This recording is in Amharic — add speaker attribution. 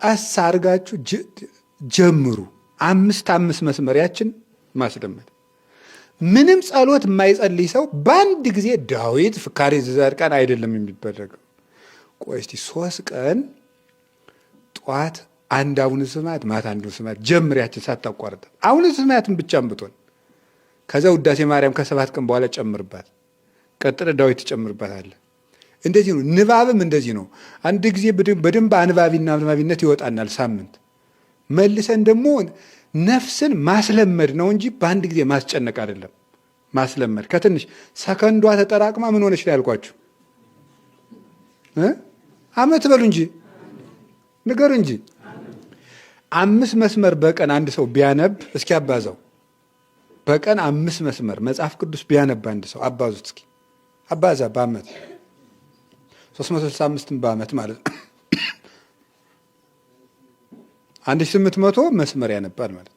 Speaker 1: ቀስ አድርጋችሁ ጀምሩ። 5 መስመሪያችን ማስለመድ። ምንም ጸሎት የማይጸልይ ሰው በአንድ ጊዜ ዳዊት ፍካሬ ዘጻድቃን አይደለም የሚደረገው። ቆይ እስቲ 3 ቀን ጧት አንድ አቡነ ዘበሰማያት ማታ አንድ አቡነ ዘበሰማያት ጀምሪያችን ሳታቋርጥ አቡነ ዘበሰማያትን ብቻም ብትሆን ከዛ ውዳሴ ማርያም ከ7 ቀን በኋላ ጨምርባት፣ ቀጥለ ዳዊት ትጨምርባታለህ። እንደዚህ ነው። ንባብም እንደዚህ ነው። አንድ ጊዜ በደንብ አንባቢነት ይወጣናል ሳምንት። መልሰን ደግሞ ነፍስን ማስለመድ ነው እንጂ በአንድ ጊዜ ማስጨነቅ አይደለም። ማስለመድ ከትንሽ ሰከንዷ ተጠራቅማ ምን ሆነች ላይ ያልኳችሁ አመት በሉ እንጂ ንገሩ እንጂ 5 መስመር በቀን አንድ ሰው ቢያነብ እስኪ አባዛው። በቀን 5 መስመር መጽሐፍ ቅዱስ ቢያነብ አንድ ሰው አባዙት እስኪ አባዛ። በአመት 365 በአመት ማለት ነው 1800 መስመር ያነባል ማለት